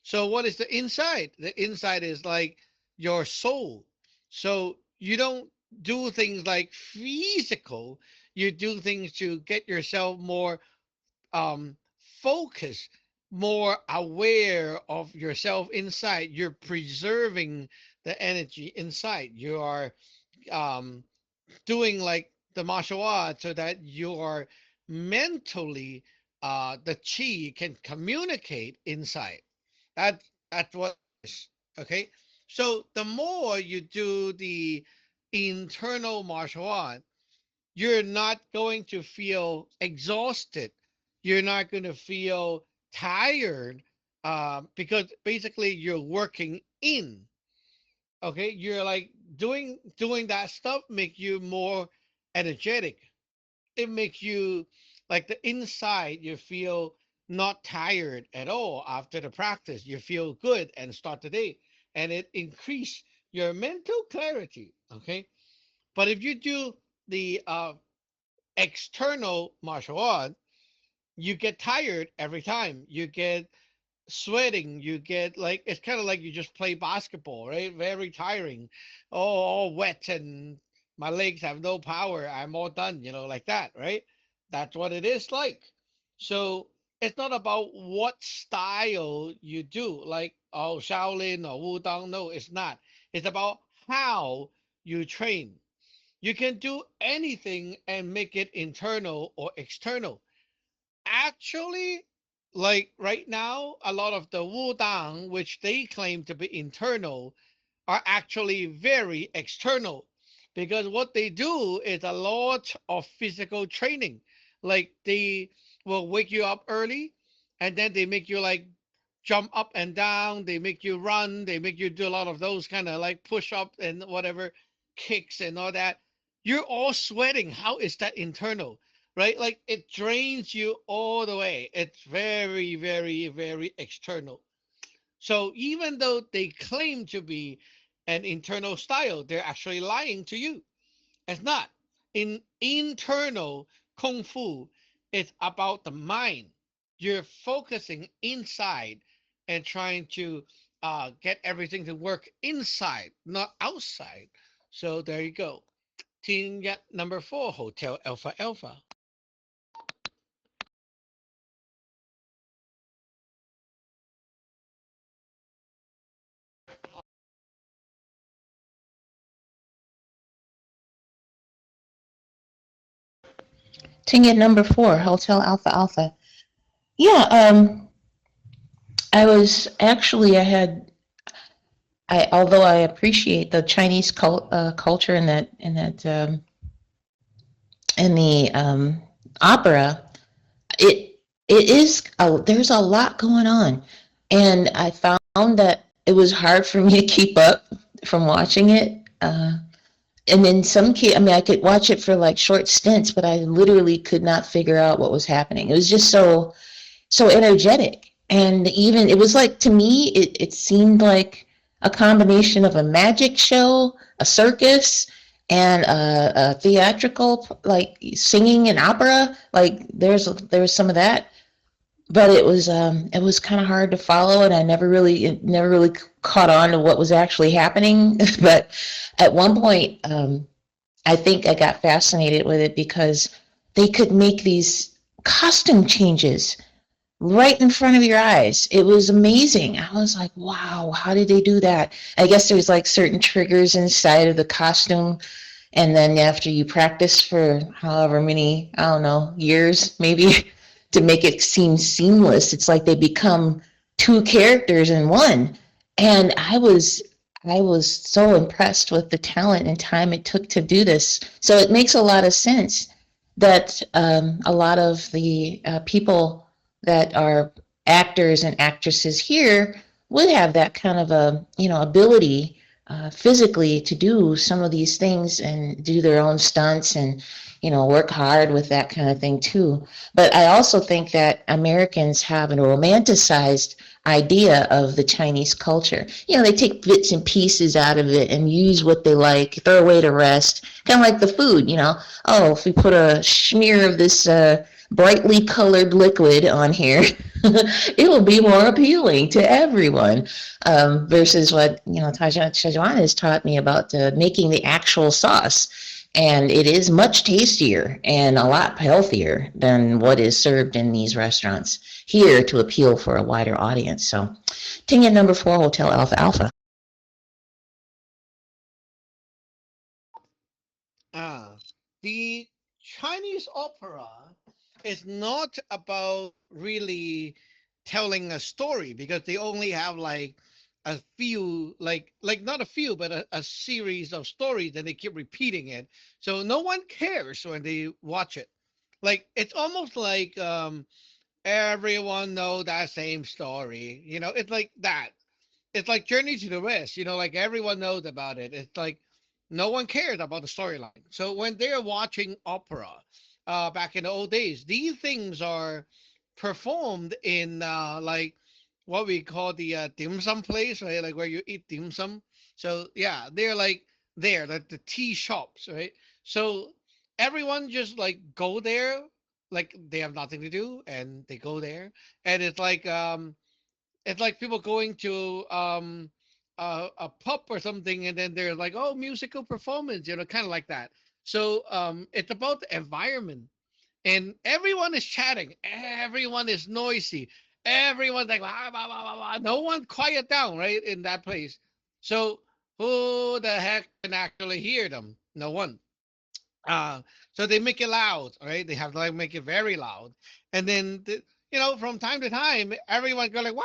So what is the inside? The inside is like your soul. So you don't do things like physical. You do things to get yourself more um, focused, more aware of yourself inside. You're preserving the energy inside. You are um, doing like the martial arts so that you are mentally the chi can communicate inside. That that's what it is. Okay. So the more you do the internal martial art, you're not going to feel exhausted. You're not going to feel tired because basically you're working in. Okay, you're like doing that stuff make you more energetic. It makes you like the inside you feel not tired at all after the practice. You feel good and start the day, and it increase your mental clarity. Okay, but if you do the external martial art, you get tired every time. You get sweating. You get like it's kind of like you just play basketball, right? Very tiring. Oh, all wet and my legs have no power. I'm all done, like that, right? That's what it is like. So it's not about what style you do, like oh Shaolin or Wudang. No, it's not. It's about how you train. You can do anything and make it internal or external. Actually, like right now, a lot of the Wudang, which they claim to be internal, are actually very external because what they do is a lot of physical training. Like they will wake you up early and then they make you like jump up and down, they make you run, they make you do a lot of those kind of like push up and whatever kicks and all that. You're all sweating. How is that internal? Right? Like it drains you all the way. It's very, very, very external. So even though they claim to be an internal style, they're actually lying to you. It's not. In internal kung fu, it's about the mind. You're focusing inside and trying to get everything to work inside, not outside. So there you go. Team number 4, Hotel Alpha Alpha. Ticket number 4, Hotel Alpha Alpha. Yeah, I was actually, although I appreciate the Chinese culture in the opera, there's a lot going on, and I found that it was hard for me to keep up from watching it. And in some case, I mean, I could watch it for like short stints, but I literally could not figure out what was happening. It was just so energetic. And even, it was like, to me, it seemed like a combination of a magic show, a circus, and a theatrical, like singing and opera. Like there was some of that, but it was kind of hard to follow, and I never really caught on to what was actually happening. But at one point, I think I got fascinated with it because they could make these costume changes right in front of your eyes. It was amazing. I was like, wow, how did they do that? I guess there's like certain triggers inside of the costume And then after you practice for however many, I don't know, years maybe, to make it seem seamless, it's like they become two characters in one. And I was so impressed with the talent and time it took to do this. So it makes a lot of sense that a lot of the people that are actors and actresses here would have that kind of a ability physically to do some of these things and do their own stunts and work hard with that kind of thing too. But I also think that Americans have a romanticized idea of the Chinese culture. They take bits and pieces out of it and use what they like, throw away the rest. Kind of like the food. Oh, if we put a smear of this brightly colored liquid on here, it will be more appealing to everyone. Versus what Tajuan has taught me about making the actual sauce. And it is much tastier and a lot healthier than what is served in these restaurants here to appeal for a wider audience. So, ticket number 4, Hotel Alpha Alpha. The Chinese opera is not about really telling a story because they only have like a few, like not a few, but a series of stories, and they keep repeating it. So no one cares when they watch it. Like it's almost like everyone know that same story. It's like that. It's like Journey to the West. Like everyone knows about it. It's like no one cares about the storyline. So when they're watching opera, back in the old days, these things are performed in like what we call the dim sum place, right? Like where you eat dim sum. So yeah, they're like there, like the tea shops, right? So everyone just like go there, like they have nothing to do, and they go there, and it's like people going to a pub or something, and then they're like, oh, musical performance, kind of like that. So it's about the environment, and everyone is chatting, everyone is noisy, everyone's like blah, blah, blah, blah, blah. No one quiet down, right, in that place. So who the heck can actually hear them? No one. uh so they make it loud, right? They have to like make it very loud, and then from time to time everyone go like wow,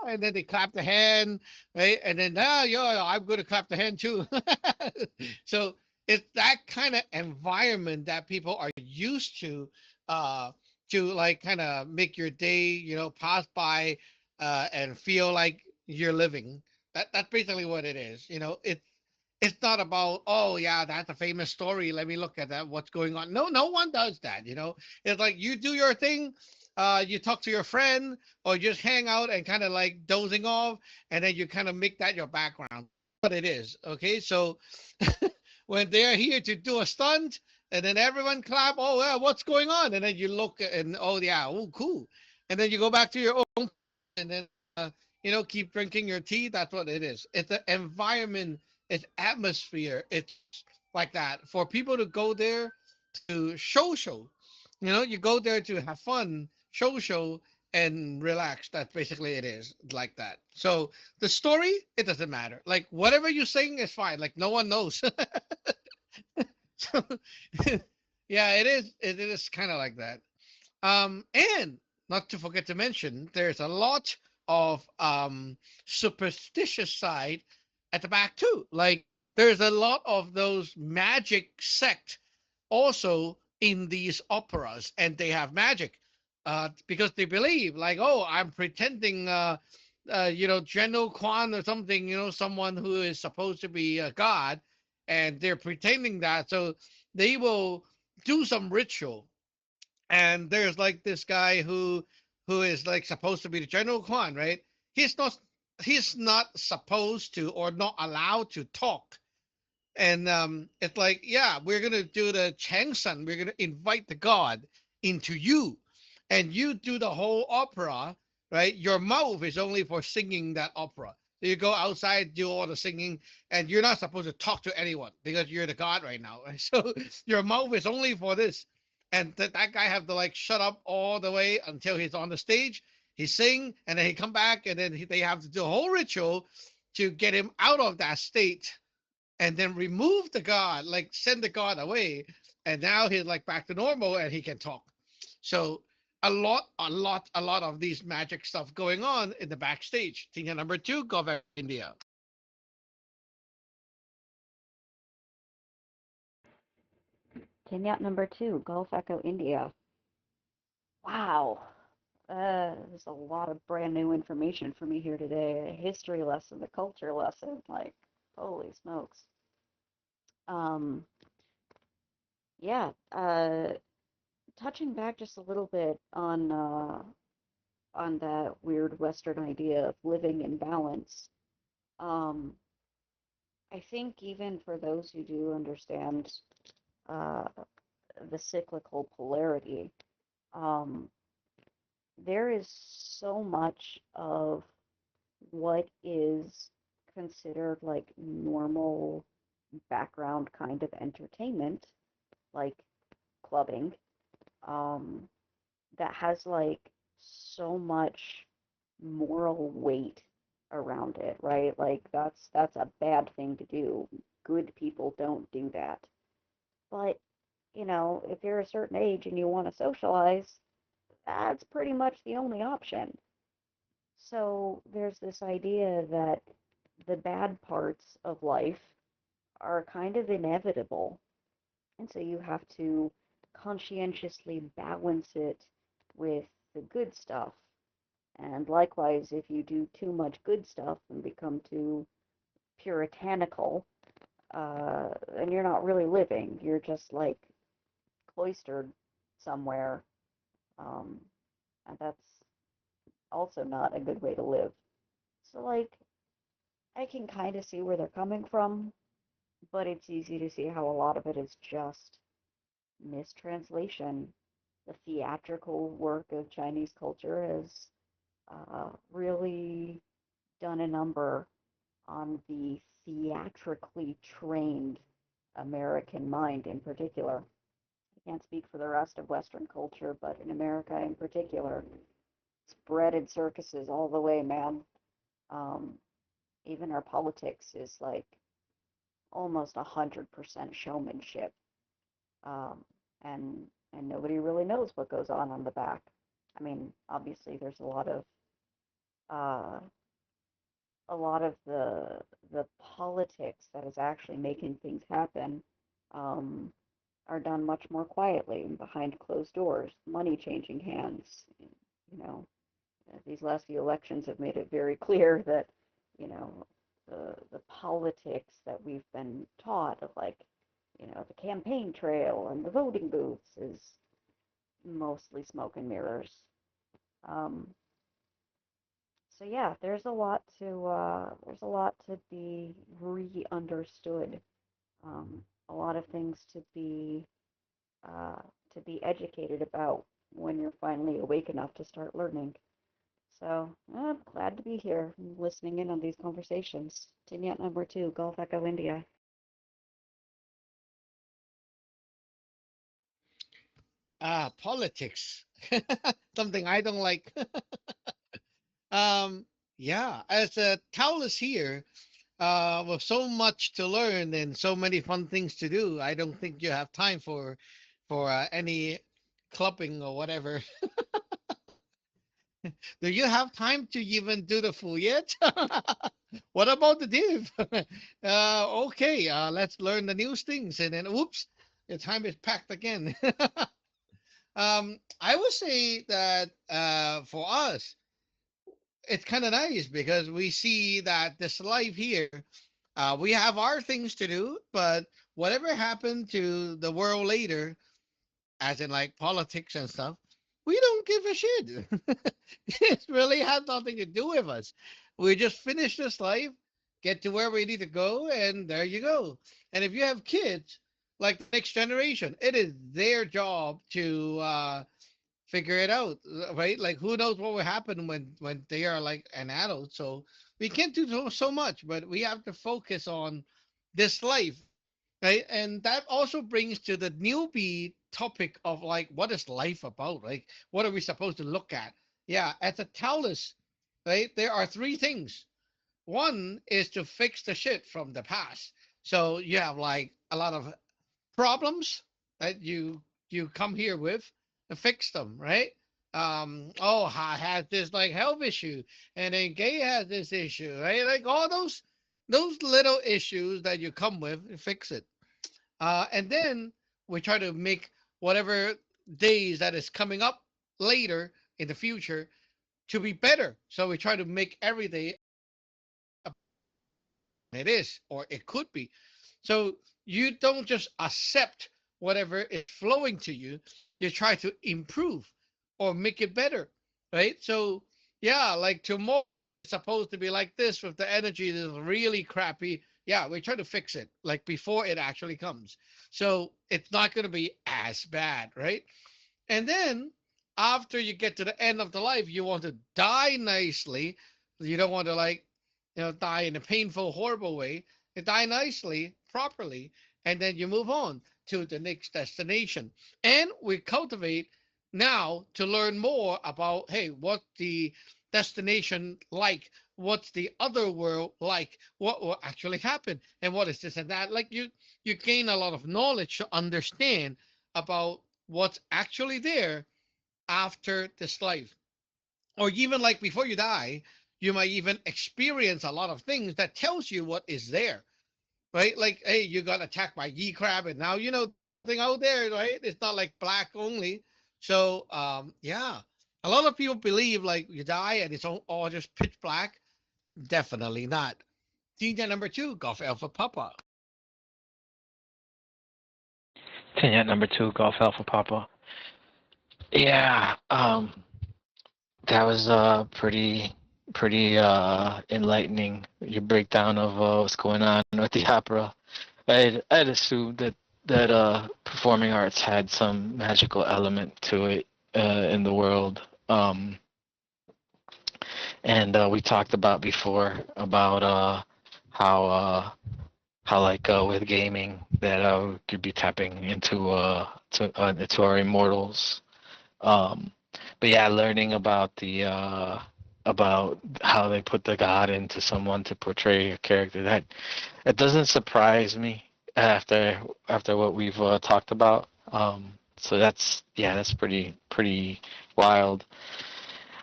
and then they clap the hand, right? And then I'm going to clap the hand too. So it's that kind of environment that people are used uh, to like kind of make your day, pass by, and feel like you're living. That's basically what it is. It's not about, oh yeah, that's a famous story, let me look at that, what's going on. No, no one does that. It's like you do your thing, you talk to your friend, or just hang out and kind of like dozing off, and then you kind of make that your background. What it is, okay? So when they're here to do a stunt, and then everyone clap, oh yeah, what's going on? And then you look and oh yeah, oh cool, and then you go back to your own, and then keep drinking your tea. That's what it is. It's the environment, it's atmosphere, it's like that for people to go there to show. You go there to have fun, show, and relax. That's basically it is like that. So the story, it doesn't matter. Like whatever you sing is fine. Like no one knows. So, yeah, it is. It is kind of like that. And not to forget to mention, there's a lot of superstitious side at the back too. Like there's a lot of those magic sect also in these operas, and they have magic, because they believe like, oh, I'm pretending, General Kwan or something, someone who is supposed to be a god, and they're pretending that, so they will do some ritual. And there's like this guy who is like supposed to be the General Kwan, right? He's not supposed to or not allowed to talk. And it's like, yeah, we're gonna do the Changsan. We're gonna invite the god into you, and you do the whole opera, right? Your mouth is only for singing that opera. So you go outside, do all the singing, and you're not supposed to talk to anyone because you're the god right now. Right? So your mouth is only for this, and that guy have to like shut up all the way until he's on the stage. He sing, and then he come back, and then they have to do a whole ritual to get him out of that state, and then remove the god, like send the god away, and now he's like back to normal and he can talk. So a lot of these magic stuff going on in the backstage. Thing number two, Gulf India. Kenyat number two, Gulf Echo India. Wow. There's a lot of brand new information for me here today. A history lesson, a culture lesson, like, holy smokes. Um, yeah, touching back just a little bit on that weird Western idea of living in balance. Um, I think even for those who do understand uh, the cyclical polarity, um, there is so much of what is considered like normal background kind of entertainment, like clubbing, um, that has like so much moral weight around it, right? Like that's a bad thing to do. Good people don't do that. But, if you're a certain age and you want to socialize, that's pretty much the only option. So there's this idea that the bad parts of life are kind of inevitable. And so you have to conscientiously balance it with the good stuff. And likewise, if you do too much good stuff and become too puritanical, then you're not really living. You're just like cloistered somewhere. Um, and that's also not a good way to live. So, like, I can kind of see where they're coming from, but it's easy to see how a lot of it is just mistranslation. The theatrical work of Chinese culture has really done a number on the theatrically trained American mind in particular. I can't speak for the rest of Western culture, but in America in particular, it's breaded circuses all the way, man. Um, Even our politics is like almost 100% showmanship, um, and nobody really knows what goes on the back. I mean, obviously, there's uh, a lot of the politics that is actually making things happen, um, are done much more quietly and behind closed doors, money changing hands. You know, these last few elections have made it very clear that, you know, the politics that we've been taught of like, the campaign trail and the voting booths is mostly smoke and mirrors. Um, so yeah, there's a lot to be re-understood, a lot of things uh, to be educated about when you're finally awake enough to start learning. So I'm glad to be here listening in on these conversations. Vignette number two, Gulf Echo India. Politics. Something I don't like. Yeah, as a Taoist here, with so much to learn and so many fun things to do, I don't think you have time for any clubbing or whatever. Do you have time to even do the full yet? What about the div? Okay, let's learn the new things, and then oops, the time is packed again. I would say that for us, it's kind of nice because we see that this life here, we have our things to do, but whatever happened to the world later, as in like politics and stuff, we don't give a shit. It really has nothing to do with us. We just finish this life, get to where we need to go, and there you go. And if you have kids, like the next generation, it is their job to figure it out, right? Like who knows what will happen when they are like an adult. So we can't do so much, but we have to focus on this life, right? And that also brings to the newbie topic of like what is life about? Like what are we supposed to look at? Yeah, as a Taoist, right? There are three things. One is to fix the shit from the past. So you have like a lot of problems that you come here with and fix them, right? Oh, I had this like health issue, and then Gay has this issue, right? Like all those little issues that you come with, you fix it. And then we try to make whatever days that is coming up later in the future to be better. So we try to make every day it is or it could be. So you don't just accept whatever is flowing to you, you try to improve or make it better, right? So yeah, like tomorrow is supposed to be like this with the energy that is really crappy. Yeah, we try to fix it like before it actually comes. So it's not going to be as bad, right? And then after you get to the end of the life, you want to die nicely. You don't want to like, die in a painful, horrible way. You die nicely, properly, and then you move on to the next destination. And we cultivate now to learn more about, hey, what the destination like, what's the other world like, what will actually happen, and what is this and that. Like you gain a lot of knowledge to understand about what's actually there after this life. Or even like before you die, you might even experience a lot of things that tells you what is there, right? Like, hey, you got attacked by ye crab, and now you know thing out there, right? It's not like black only. So, yeah, a lot of people believe like you die and it's all just pitch black. Definitely not. Senior number two, Golf Alpha Papa. Tenet number two, Golf Alpha Papa. Yeah, that was pretty enlightening. Your breakdown of what's going on with the opera. I'd assumed that performing arts had some magical element to it in the world. And we talked about before about how like with gaming that we could be tapping into our immortals. Um, but yeah, learning about how they put the god into someone to portray a character that it doesn't surprise me after what we've talked about. So that's pretty wild.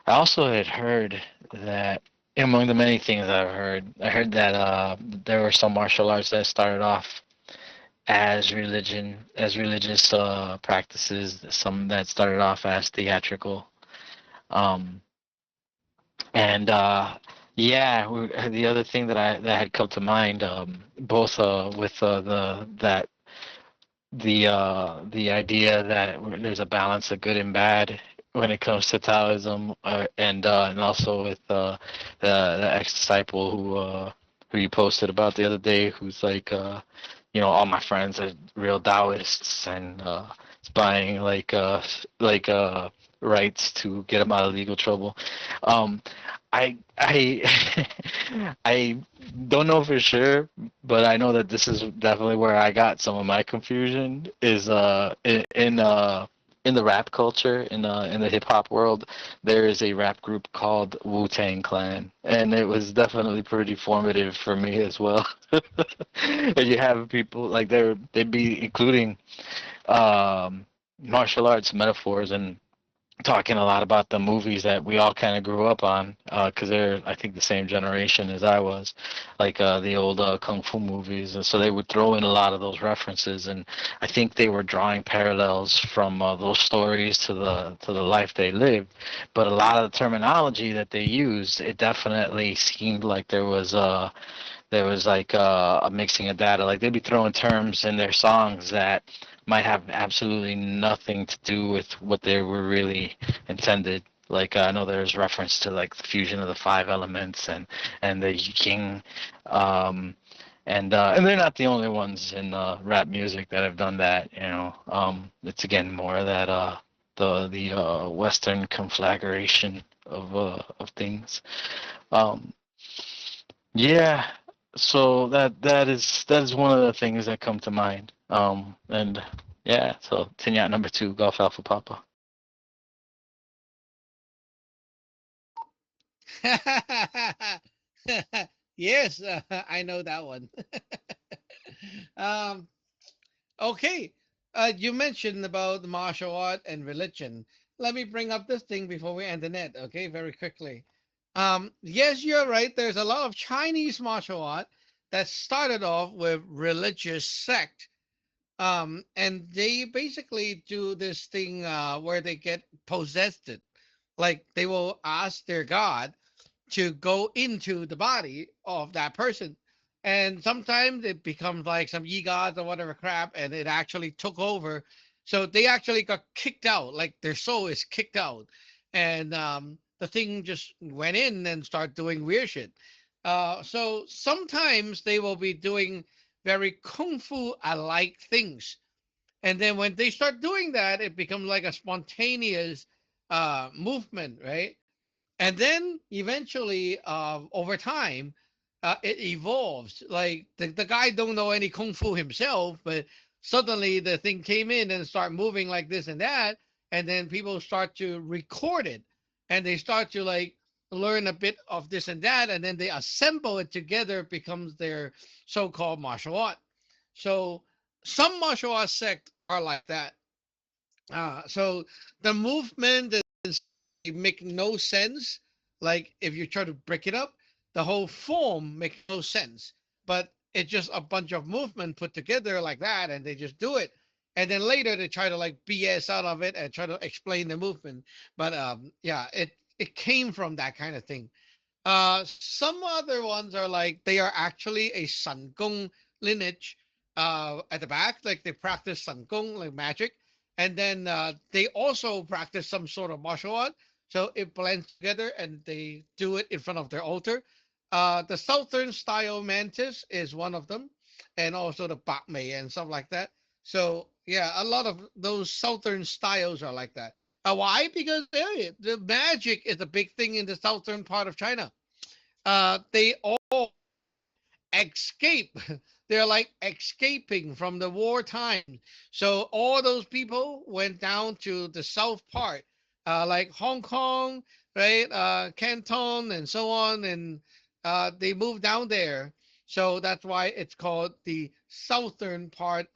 I also had heard that among the many things I heard that there were some martial arts that started off as religious practices, some that started off as theatrical. Um, and yeah, the other thing that had come to mind, both with the idea that there's a balance of good and bad when it comes to Taoism, and also with the ex-disciple who you posted about the other day, who's like all my friends are real Taoists and it's buying like rights to get them out of legal trouble. Um, I I don't know for sure, but I know that this is definitely where I got some of my confusion is in the rap culture in the hip hop world. There is a rap group called Wu-Tang Clan, and it was definitely pretty formative for me as well. And you have people like they'd be including um martial arts metaphors and talking a lot about the movies that we all kind of grew up on because they're I think the same generation as I was, like the old kung fu movies, and so they would throw in a lot of those references, and I think they were drawing parallels from those stories to the life they lived. But a lot of the terminology that they used, it definitely seemed like there was like a mixing of data. Like they'd be throwing terms in their songs that might have absolutely nothing to do with what they were really intended. Like I know there's reference to like the fusion of the five elements and the King, and they're not the only ones in rap music that have done that. It's again more of that the Western conflagration of things. Um, yeah, so that is one of the things that come to mind. And yeah, so Tinyat number two, Golf Alpha Papa. Yes, I know that one. um, okay. You mentioned about the martial art and religion. Let me bring up this thing before we end the net, okay, very quickly. Yes, you're right. There's a lot of Chinese martial art that started off with religious sect. And they basically do this thing where they get possessed. Like they will ask their god to go into the body of that person. And sometimes it becomes like some ye gods or whatever crap, and it actually took over. So they actually got kicked out, like their soul is kicked out. And the thing just went in and started doing weird shit. So sometimes they will be doing very kung fu alike things. And then when they start doing that, it becomes like a spontaneous movement, right? And then eventually over time it evolves. Like the guy don't know any kung fu himself, but suddenly the thing came in and start moving like this and that, and then people start to record it, and they start to like learn a bit of this and that, and then they assemble it together. It becomes their so-called martial art. So some martial arts sects are like that. So the movement make no sense. Like if you try to break it up, the whole form makes no sense. But it's just a bunch of movement put together like that, and they just do it. And then later they try to like BS out of it and try to explain the movement. But yeah, it came from that kind of thing. Some other ones are like they are actually a Sun Gong lineage at the back, like they practice Sun Gong, like magic, and then they also practice some sort of martial art. So it blends together, and they do it in front of their altar. The Southern style mantis is one of them, and also the Bak Mei and stuff like that. So yeah, a lot of those Southern styles are like that. Why? Because the magic is a big thing in the southern part of China. They all escape. They're like escaping from the wartime. So all those people went down to the south part, like Hong Kong, right? Canton and so on. And they moved down there. So that's why it's called the southern part,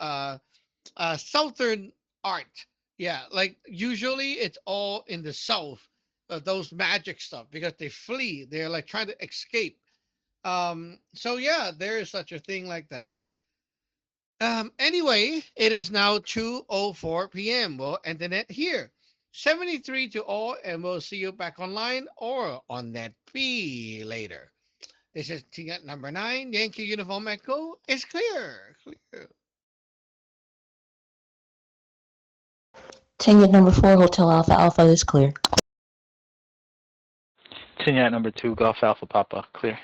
southern art. Yeah, like usually it's all in the south, those magic stuff, because they flee. They're like trying to escape. So yeah, there is such a thing like that. Anyway, it is now 2:04 p.m. We'll end the net here. 73 to all, and we'll see you back online or on net B later. This is TNet number 9, Yankee Uniform Echo. It's clear. Clear. Tenant number 4, Hotel Alpha Alpha is clear. Tin Yacht number 2, Golf Alpha Papa, clear.